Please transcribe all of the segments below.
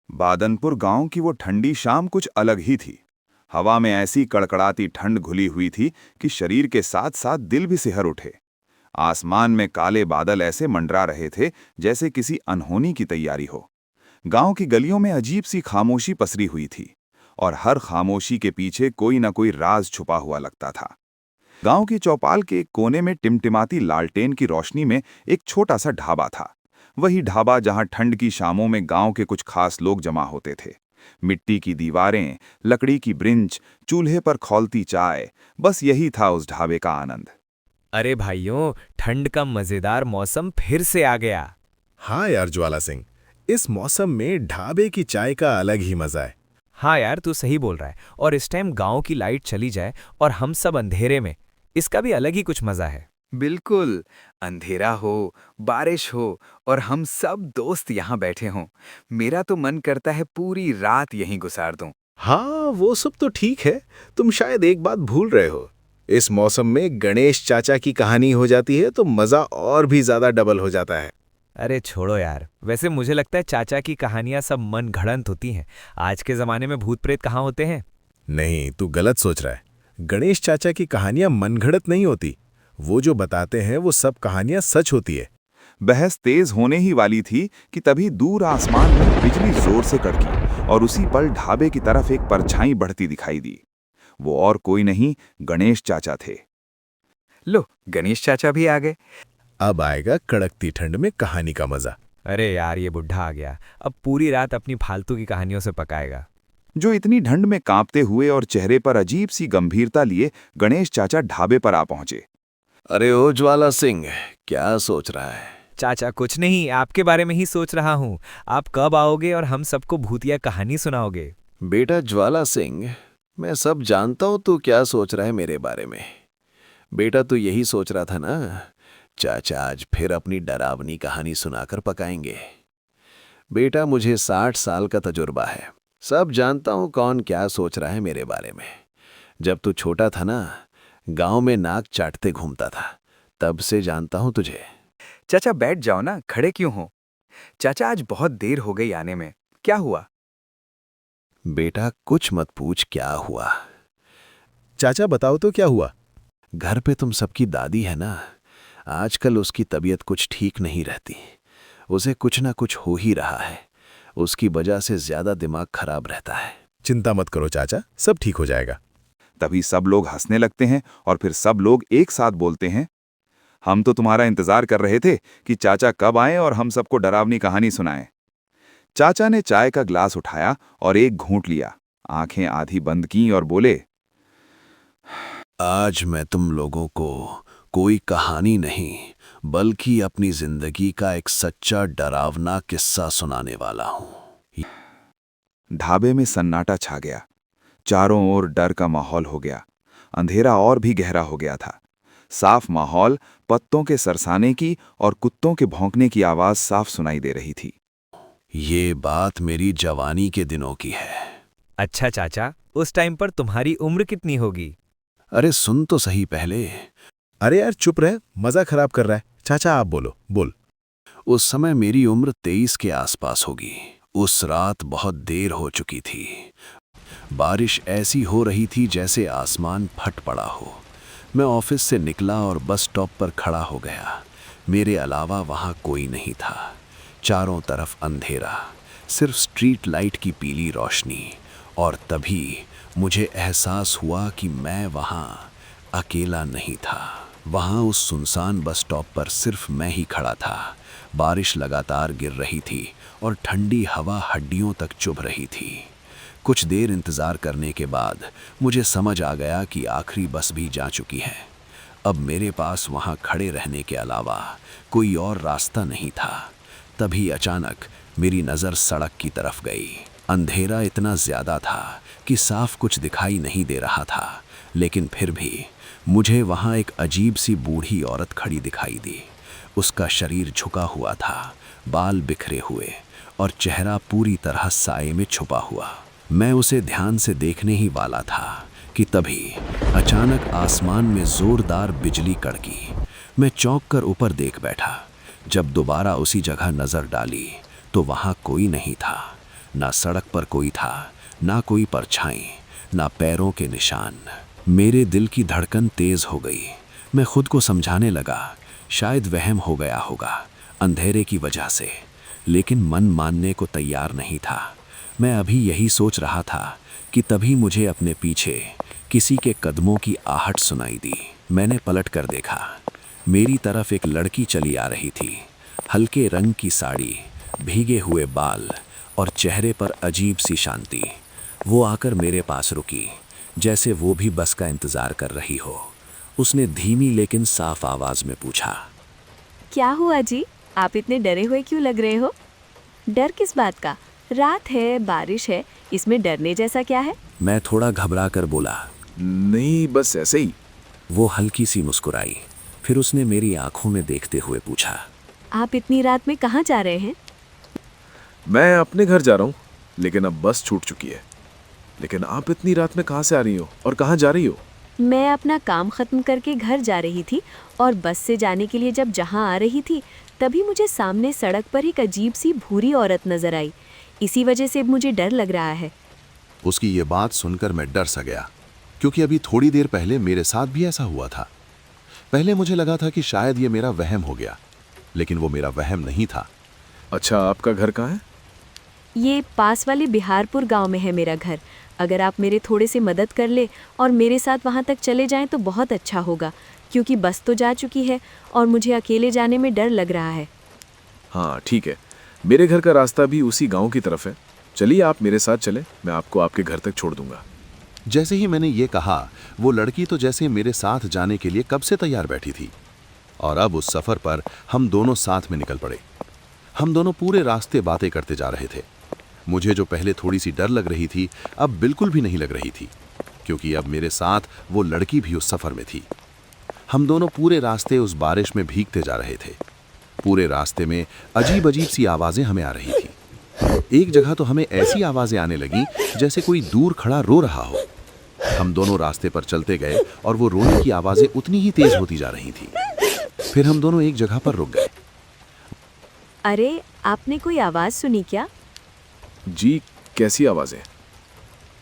बादनपुर गांव की वो ठंडी शाम कुछ अलग ही थी। हवा में ऐसी कड़कड़ाती ठंड घुली हुई थी कि शरीर के साथ साथ दिल भी सिहर उठे। आसमान में काले बादल ऐसे मंडरा रहे थे जैसे किसी अनहोनी की तैयारी हो। गांव की गलियों में अजीब सी खामोशी पसरी हुई थी और हर खामोशी के पीछे कोई न कोई राज छुपा हुआ लगता था। गांव की चौपाल के एक कोने में टिमटिमाती लालटेन की रोशनी में एक छोटा सा ढाबा था। वही ढाबा जहां ठंड की शामों में गांव के कुछ खास लोग जमा होते थे। मिट्टी की दीवारें, लकड़ी की ब्रिंच, चूल्हे पर खौलती चाय, बस यही था उस ढाबे का आनंद। अरे भाइयों, ठंड का मजेदार मौसम फिर से आ गया। हाँ यार ज्वाला सिंह, इस मौसम में ढाबे की चाय का अलग ही मजा है। हाँ यार, तू सही बोल रहा है। और इस टाइम गांव की लाइट चली जाए और हम सब अंधेरे में, इसका भी अलग ही कुछ मजा है। बिल्कुल। अंधेरा हो, बारिश हो और हम सब दोस्त यहाँ बैठे हों, मेरा तो मन करता है पूरी रात यहीं गुजार दूं। हाँ वो सब तो ठीक है, तुम शायद एक बात भूल रहे हो। इस मौसम में गणेश चाचा की कहानी हो जाती है तो मजा और भी ज्यादा डबल हो जाता है। अरे छोड़ो यार, वैसे मुझे लगता है चाचा की कहानियां सब मन घड़ंत होती हैं। आज के जमाने में भूत प्रेत कहाँ होते हैं। नहीं, तू गलत सोच रहा है। गणेश चाचा की कहानियां मनगढ़ंत नहीं होती। वो जो बताते हैं वो सब कहानियां सच होती है। बहस तेज होने ही वाली थी कि तभी दूर आसमान में बिजली जोर से कड़की और उसी पल ढाबे की तरफ एक परछाई बढ़ती दिखाई दी। वो और कोई नहीं, गणेश चाचा थे। लो, गणेश चाचा भी आ गए। अब आएगा कड़कती ठंड में कहानी का मजा। अरे यार, ये बुढ़ा आ गया, अब पूरी रात अपनी फालतू की कहानियों से पकाएगा। जो इतनी ठंड में कांपते हुए और चेहरे पर अजीब सी गंभीरता लिए गणेश चाचा ढाबे पर आ पहुंचे। अरे ओ ज्वाला सिंह, क्या सोच रहा है? चाचा कुछ नहीं, आपके बारे में ही सोच रहा हूँ। आप कब आओगे और हम सबको भूतिया कहानी सुनाओगे। बेटा ज्वाला सिंह, मैं सब जानता हूं तू क्या सोच रहा है मेरे बारे में। बेटा तू यही सोच रहा था ना, चाचा आज फिर अपनी डरावनी कहानी सुनाकर पकाएंगे। बेटा मुझे 60 साल का तजुर्बा है, सब जानता हूं कौन क्या सोच रहा है मेरे बारे में। जब तू छोटा था ना, गांव में नाक चाटते घूमता था, तब से जानता हूं तुझे। चाचा बैठ जाओ ना, खड़े क्यों हो? चाचा आज बहुत देर हो गई आने में, क्या हुआ? बेटा कुछ मत पूछ क्या हुआ। चाचा बताओ तो क्या हुआ। घर पे तुम सबकी दादी है ना, आजकल उसकी तबीयत कुछ ठीक नहीं रहती। उसे कुछ ना कुछ हो ही रहा है, उसकी वजह से ज्यादा दिमाग खराब रहता है। चिंता मत करो चाचा, सब ठीक हो जाएगा। तभी सब लोग हंसने लगते हैं और फिर सब लोग एक साथ बोलते हैं, हम तो तुम्हारा इंतजार कर रहे थे कि चाचा कब आएं और हम सबको डरावनी कहानी सुनाएं। चाचा ने चाय का ग्लास उठाया और एक घूंट लिया, आंखें आधी बंद की और बोले, आज मैं तुम लोगों को कोई कहानी नहीं बल्कि अपनी जिंदगी का एक सच्चा डरावना किस्सा सुनाने वाला हूं। ढाबे में सन्नाटा छा गया। चारों ओर डर का माहौल हो गया। अंधेरा और भी गहरा हो गया था। साफ माहौल, पत्तों के सरसाने की और कुत्तों के भौंकने की आवाज साफ सुनाई दे रही थी। ये बात मेरी जवानी के दिनों की है। अच्छा चाचा, उस टाइम पर तुम्हारी उम्र कितनी होगी। अरे सुन तो सही पहले। अरे यार चुप रहे, मजा खराब कर रहा है। चाचा आप बोलो, बोल। उस समय मेरी उम्र 23 के आसपास होगी। उस रात बहुत देर हो चुकी थी। बारिश ऐसी हो रही थी जैसे आसमान फट पड़ा हो। मैं ऑफिस से निकला और बस स्टॉप पर खड़ा हो गया। मेरे अलावा वहाँ कोई नहीं था। चारों तरफ अंधेरा, सिर्फ स्ट्रीट लाइट की पीली रोशनी। और तभी मुझे एहसास हुआ कि मैं वहाँ अकेला नहीं था। वहाँ उस सुनसान बस स्टॉप पर सिर्फ मैं ही खड़ा था। बारिश लगातार गिर रही थी और ठंडी हवा हड्डियों तक चुभ रही थी। कुछ देर इंतज़ार करने के बाद मुझे समझ आ गया कि आखिरी बस भी जा चुकी है। अब मेरे पास वहाँ खड़े रहने के अलावा कोई और रास्ता नहीं था। तभी अचानक मेरी नज़र सड़क की तरफ गई। अंधेरा इतना ज़्यादा था कि साफ कुछ दिखाई नहीं दे रहा था, लेकिन फिर भी मुझे वहाँ एक अजीब सी बूढ़ी औरत खड़ी दिखाई दी। उसका शरीर झुका हुआ था, बाल बिखरे हुए और चेहरा पूरी तरह साए में छुपा हुआ। मैं उसे ध्यान से देखने ही वाला था कि तभी अचानक आसमान में जोरदार बिजली कड़की। मैं चौंक कर ऊपर देख बैठा। जब दोबारा उसी जगह नजर डाली तो वहां कोई नहीं था। ना सड़क पर कोई था, ना कोई परछाई, ना पैरों के निशान। मेरे दिल की धड़कन तेज हो गई। मैं खुद को समझाने लगा, शायद वहम हो गया होगा अंधेरे की वजह से, लेकिन मन मानने को तैयार नहीं था। मैं अभी यही सोच रहा था कि तभी मुझे अपने पीछे किसी के कदमों की आहट सुनाई दी। मैंने पलट कर देखा। मेरी तरफ एक लड़की चली आ रही थी। हल्के रंग की साड़ी, भीगे हुए बाल और चेहरे पर अजीब सी शांति। वो आकर मेरे पास रुकी, जैसे वो भी बस का इंतज़ार कर रही हो। उसने धीमी लेकिन साफ आवाज़ में पूछा, क्या हुआ जी, आप इतने डरे हुए क्यों लग रहे हो? डर किस बात का? रात है, बारिश है, इसमें डरने जैसा क्या है? मैं थोड़ा घबरा कर बोला। नहीं, बस ऐसे ही। वो हल्की सी मुस्कुराई, फिर उसने मेरी आंखों में देखते हुए पूछा, आप इतनी रात में कहाँ जा रहे हैं? मैं अपने घर जा रहा हूँ, लेकिन अब बस छूट चुकी है। लेकिन आप इतनी रात में कहाँ से आ रही हो और कहाँ जा रही हो? मैं अपना काम ख़त्म करके घर जा रही थी और बस से जाने के लिए जब जहाँ आ रही थी तभी मुझे सामने सड़क पर एक अजीब सी भूरी औरत नज़र आई। इसी वजह से मुझे डर लग रहा है। उसकी ये बात सुनकर मैं डर सा गया, क्योंकि अभी थोड़ी देर पहले मेरे साथ भी ऐसा हुआ था। पहले मुझे लगा था कि शायद ये मेरा वहम हो गया, लेकिन वो मेरा वहम नहीं था। अच्छा, आपका घर कहाँ है? ये पास वाले बिहारपुर गांव में है मेरा घर। अगर आप मेरे थोड़े से मदद कर ले और मेरे साथ वहां तक चले जाएं तो बहुत अच्छा होगा, क्योंकि बस तो जा चुकी है और मुझे अकेले जाने में डर लग रहा है। हाँ ठीक है, मेरे घर का रास्ता भी उसी गांव की तरफ है। चलिए आप मेरे साथ चलें, मैं आपको आपके घर तक छोड़ दूंगा। जैसे ही मैंने ये कहा, वो लड़की तो जैसे मेरे साथ जाने के लिए कब से तैयार बैठी थी। और अब उस सफ़र पर हम दोनों साथ में निकल पड़े। हम दोनों पूरे रास्ते बातें करते जा रहे थे। मुझे जो पहले थोड़ी सी डर लग रही थी, अब बिल्कुल भी नहीं लग रही थी, क्योंकि अब मेरे साथ वो लड़की भी उस सफ़र में थी। हम दोनों पूरे रास्ते उस बारिश में भीगते जा रहे थे। पूरे रास्ते में अजीब अजीब सी आवाज़ें हमें आ रही थी। एक जगह तो हमें ऐसी आवाज़ें आने लगी जैसे कोई दूर खड़ा रो रहा हो। हम दोनों रास्ते पर चलते गए और वो रोने की आवाज़ें उतनी ही तेज़ होती जा रही थी। फिर हम दोनों एक जगह पर रुक गए। अरे, आपने कोई आवाज़ सुनी क्या? जी, कैसी आवाज़ें?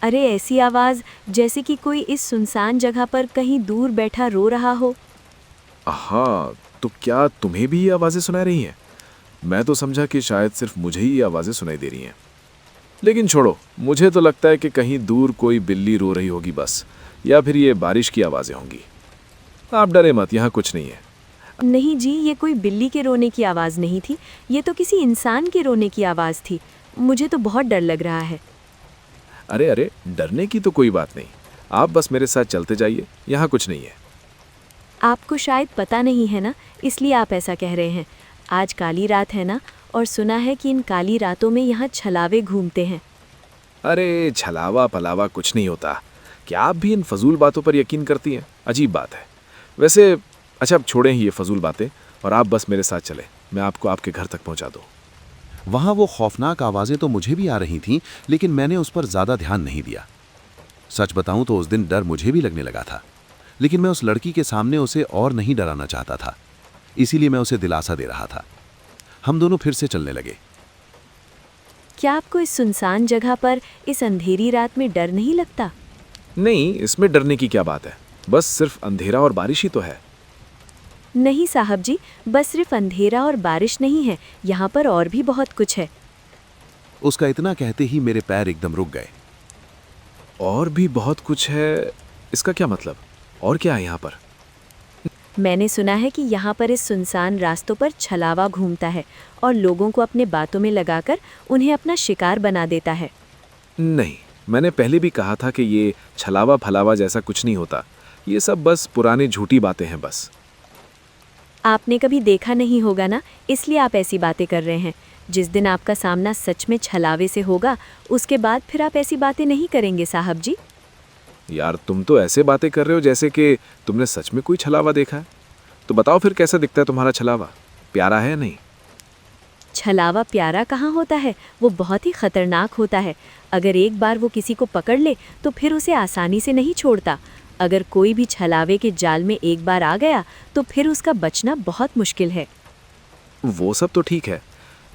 अरे, ऐसी आवाज़ जैसे कि कोई इस सुनसान जगह पर कहीं दूर बैठा रो रहा हो। हाँ, तो क्या तुम्हें भी ये आवाज़ें सुनाई रही हैं? मैं तो समझा कि शायद सिर्फ मुझे ही ये आवाज़ें सुनाई दे रही हैं। लेकिन छोड़ो, मुझे तो लगता है कि कहीं दूर कोई बिल्ली रो रही होगी बस, या फिर ये बारिश की आवाज़ें होंगी। आप डरे मत, यहाँ कुछ नहीं है। नहीं जी, ये कोई बिल्ली के रोने की आवाज़ नहीं थी, ये तो किसी इंसान के रोने की आवाज़ थी। मुझे तो बहुत डर लग रहा है। अरे अरे, डरने की तो कोई बात नहीं। आप बस मेरे साथ चलते जाइए, यहाँ कुछ नहीं है। आपको शायद पता नहीं है ना, इसलिए आप ऐसा कह रहे हैं। आज काली रात है ना, और सुना है कि इन काली रातों में यहाँ छलावे घूमते हैं। अरे छलावा पलावा कुछ नहीं होता। क्या आप भी इन फजूल बातों पर यकीन करती हैं? अजीब बात है। वैसे अच्छा, अब छोड़ें ही ये फजूल बातें और आप बस मेरे साथ चलें, मैं आपको आपके घर तक पहुंचा दूं। वहाँ वो खौफनाक आवाज़ें तो मुझे भी आ रही थीं, लेकिन मैंने उस पर ज़्यादा ध्यान नहीं दिया। सच बताऊं तो उस दिन डर मुझे भी लगने लगा था, लेकिन मैं उस लड़की के सामने उसे और नहीं डराना चाहता था, इसीलिए मैं उसे दिलासा दे रहा था। हम दोनों फिर से चलने लगे। क्या आपको इस सुनसान जगह पर इस अंधेरी रात में डर नहीं लगता? नहीं, इसमें डरने की क्या बात है, बस सिर्फ अंधेरा और बारिश ही तो है। नहीं साहब जी, बस सिर्फ अंधेरा और बारिश नहीं है, यहाँ पर और भी बहुत कुछ है। उसका इतना कहते ही मेरे पैर एकदम रुक गए। और भी बहुत कुछ है, इसका क्या मतलब? और क्या है यहाँ पर? मैंने सुना है कि यहाँ पर इस सुनसान रास्तों पर छलावा घूमता है और लोगों को अपने बातों में लगाकर उन्हें अपना शिकार बना देता है। नहीं, मैंने पहले भी कहा था कि ये छलावा फलावा जैसा कुछ नहीं होता। ये सब बस पुरानी झूठी बातें हैं बस। आपने कभी देखा नहीं होगा ना, इसलिए आप ऐसी बातें कर रहे हैं। जिस दिन आपका सामना सच में छलावे से होगा, उसके बाद फिर आप ऐसी बातें नहीं करेंगे साहब जी। यार, तुम तो ऐसे बातें कर रहे हो जैसे कि तुमने सच में कोई छलावा देखा है। तो बताओ फिर, कैसा दिखता है तुम्हारा छलावा? प्यारा है या नहीं? छलावा प्यारा कहाँ होता है, वो बहुत ही खतरनाक होता है। अगर एक बार वो किसी को पकड़ ले तो फिर उसे आसानी से नहीं छोड़ता। अगर कोई भी छलावे के जाल में एक बार आ गया तो फिर उसका बचना बहुत मुश्किल है। वो सब तो ठीक है,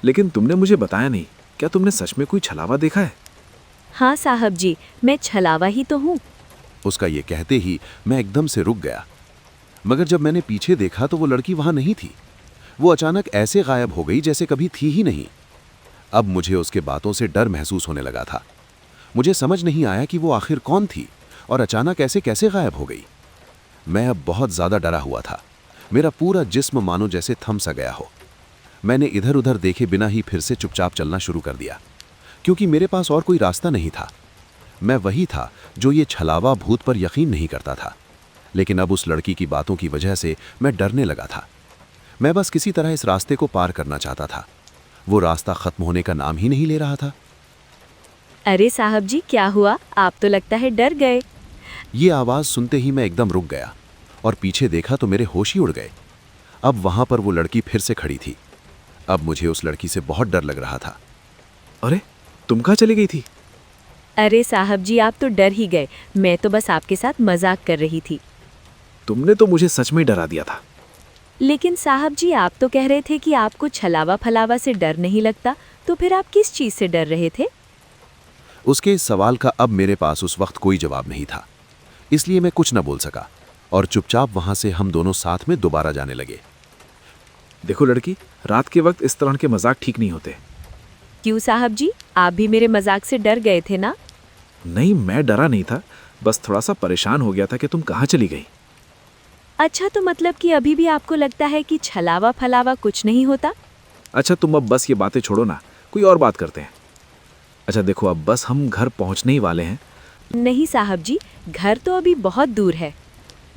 लेकिन तुमने मुझे बताया नहीं क्या तुमने सच में कोई छलावा देखा है? हाँ साहब जी, मैं छलावा ही तो हूँ। उसका ये कहते ही मैं एकदम से रुक गया। मगर जब मैंने पीछे देखा तो वो लड़की वहां नहीं थी। वो अचानक ऐसे गायब हो गई जैसे कभी थी ही नहीं। अब मुझे उसके बातों से डर महसूस होने लगा था। मुझे समझ नहीं आया कि वो आखिर कौन थी और अचानक ऐसे कैसे गायब हो गई। मैं अब बहुत ज्यादा डरा हुआ था। मेरा पूरा जिस्म मानो जैसे थम सा गया हो। मैंने इधर उधर देखे बिना ही फिर से चुपचाप चलना शुरू कर दिया, क्योंकि मेरे पास और कोई रास्ता नहीं था। मैं वही था जो ये छलावा भूत पर यकीन नहीं करता था, लेकिन अब उस लड़की की बातों की वजह से मैं डरने लगा था। मैं बस किसी तरह इस रास्ते को पार करना चाहता था। वो रास्ता खत्म होने का नाम ही नहीं ले रहा था। अरे साहब जी, क्या हुआ? आप तो लगता है डर गए। ये आवाज़ सुनते ही मैं एकदम रुक गया और पीछे देखा तो मेरे होश ही उड़ गए। अब वहां पर वो लड़की फिर से खड़ी थी। अब मुझे उस लड़की से बहुत डर लग रहा था। अरे तुम कहाँ चली गई थी? अरे साहब जी, आप तो डर ही गए। मैं तो बस आपके साथ मजाक कर रही थी। तुमने तो मुझे सच में डरा दिया था। लेकिन साहब जी, आप तो कह रहे थे कि आपको छलावा फलावा से डर नहीं लगता, तो फिर आप किस चीज़ से डर रहे थे? उसके इस सवाल का अब मेरे पास उस वक्त कोई जवाब नहीं था, इसलिए मैं कुछ न बोल सका और चुपचाप वहां से हम दोनों साथ में दोबारा जाने लगे। देखो लड़की, रात के वक्त इस तरह के मजाक ठीक नहीं होते। क्यों साहब जी, आप भी मेरे मजाक से डर गए थे ना? नहीं, मैं डरा नहीं था, बस थोड़ा सा परेशान हो गया था कि तुम कहाँ चली गई। अच्छा, तो मतलब कि अभी भी आपको लगता है कि छलावा फलावा कुछ नहीं होता? अच्छा तुम अब बस ये बातें छोड़ो ना, कोई और बात करते हैं। अच्छा देखो, अब बस हम घर पहुंचने ही वाले हैं। नहीं साहब जी, घर तो अभी बहुत दूर है।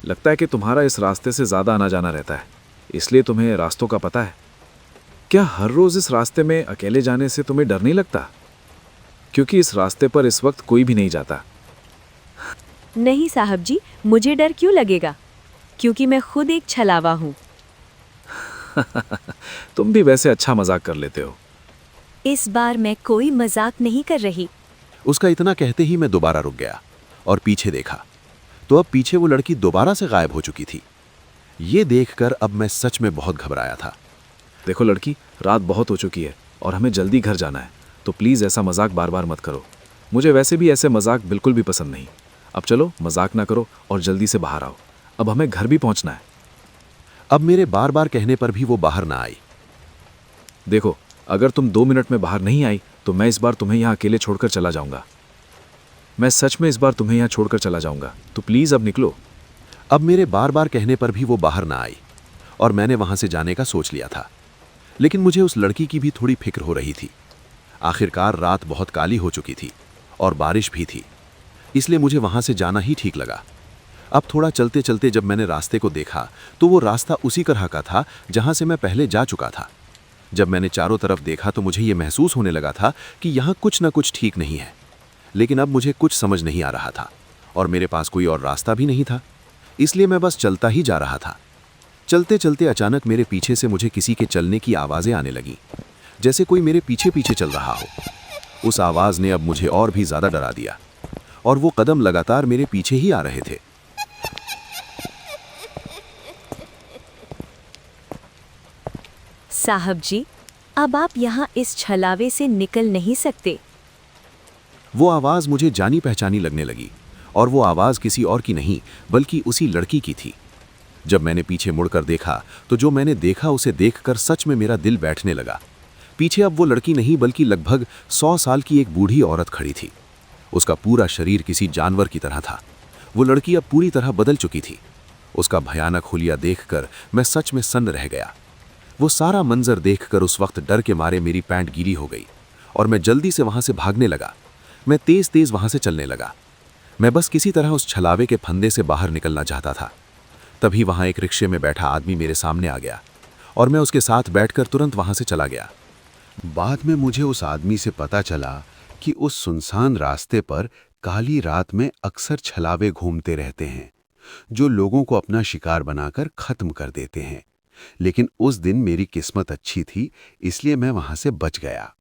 लगता है कि तुम्हारा इस रास्ते से ज़्यादा आना जाना रहता है, इसलिए तुम्हें रास्तों का पता है। क्या हर रोज़ इस रास्ते में अकेले जाने से तुम्हें डर नहीं लगता? क्योंकि इस रास्ते पर इस वक्त कोई भी नहीं जाता। नहीं साहब जी, मुझे डर क्यों लगेगा? क्योंकि मैं खुद एक छलावा हूँ। तुम भी वैसे अच्छा मजाक कर लेते हो। इस बार मैं कोई मजाक नहीं कर रही। उसका इतना कहते ही मैं दोबारा रुक गया और पीछे देखा तो अब पीछे वो लड़की दोबारा से गायब हो चुकी थी। ये देखकर अब मैं सच में बहुत घबराया था। देखो लड़की, रात बहुत हो चुकी है और हमें जल्दी घर जाना है, तो प्लीज़ ऐसा मजाक बार बार मत करो। मुझे वैसे भी ऐसे मजाक बिल्कुल भी पसंद नहीं। अब चलो, मजाक ना करो और जल्दी से बाहर आओ। अब हमें घर भी पहुंचना है। अब मेरे बार बार कहने पर भी वो बाहर ना आई। देखो, अगर तुम 2 मिनट में बाहर नहीं आई तो मैं इस बार तुम्हें यहाँ अकेले छोड़कर चला जाऊंगा। मैं सच में इस बार तुम्हें यहाँ छोड़कर चला जाऊंगा, तो प्लीज़ अब निकलो। अब मेरे बार बार कहने पर भी वो बाहर ना आई और मैंने वहां से जाने का सोच लिया था। लेकिन मुझे उस लड़की की भी थोड़ी फिक्र हो रही थी। आखिरकार रात बहुत काली हो चुकी थी और बारिश भी थी, इसलिए मुझे वहां से जाना ही ठीक लगा। अब थोड़ा चलते चलते जब मैंने रास्ते को देखा तो वो रास्ता उसी तरह का था जहां से मैं पहले जा चुका था। जब मैंने चारों तरफ देखा तो मुझे ये महसूस होने लगा था कि यहाँ कुछ ना कुछ ठीक नहीं है। लेकिन अब मुझे कुछ समझ नहीं आ रहा था और मेरे पास कोई और रास्ता भी नहीं था, इसलिए मैं बस चलता ही जा रहा था। चलते चलते अचानक मेरे पीछे से मुझे किसी के चलने की आवाज़ें आने लगीं, जैसे कोई मेरे पीछे पीछे चल रहा हो। उस आवाज़ ने अब मुझे और भी ज़्यादा डरा दिया और वो कदम लगातार मेरे पीछे ही आ रहे थे। साहब जी, अब आप यहाँ इस छलावे से निकल नहीं सकते। वो आवाज़ मुझे जानी पहचानी लगने लगी और वो आवाज़ किसी और की नहीं बल्कि उसी लड़की की थी। जब मैंने पीछे मुड़कर देखा तो जो मैंने देखा उसे देखकर सच में मेरा दिल बैठने लगा। पीछे अब वो लड़की नहीं बल्कि लगभग 100 साल की एक बूढ़ी औरत खड़ी थी। उसका पूरा शरीर किसी जानवर की तरह था। वो लड़की अब पूरी तरह बदल चुकी थी। उसका भयानक हुलिया देखकर मैं सच में सन्न रह गया। वो सारा मंजर देखकर उस वक्त डर के मारे मेरी पैंट गीली हो गई और मैं जल्दी से वहां से भागने लगा। मैं तेज तेज वहां से चलने लगा। मैं बस किसी तरह उस छलावे के फंदे से बाहर निकलना चाहता था। तभी वहां एक रिक्शे में बैठा आदमी मेरे सामने आ गया और मैं उसके साथ बैठकर तुरंत वहां से चला गया। बाद में मुझे उस आदमी से पता चला कि उस सुनसान रास्ते पर काली रात में अक्सर छलावे घूमते रहते हैं, जो लोगों को अपना शिकार बनाकर खत्म कर देते हैं। लेकिन उस दिन मेरी किस्मत अच्छी थी, इसलिए मैं वहां से बच गया।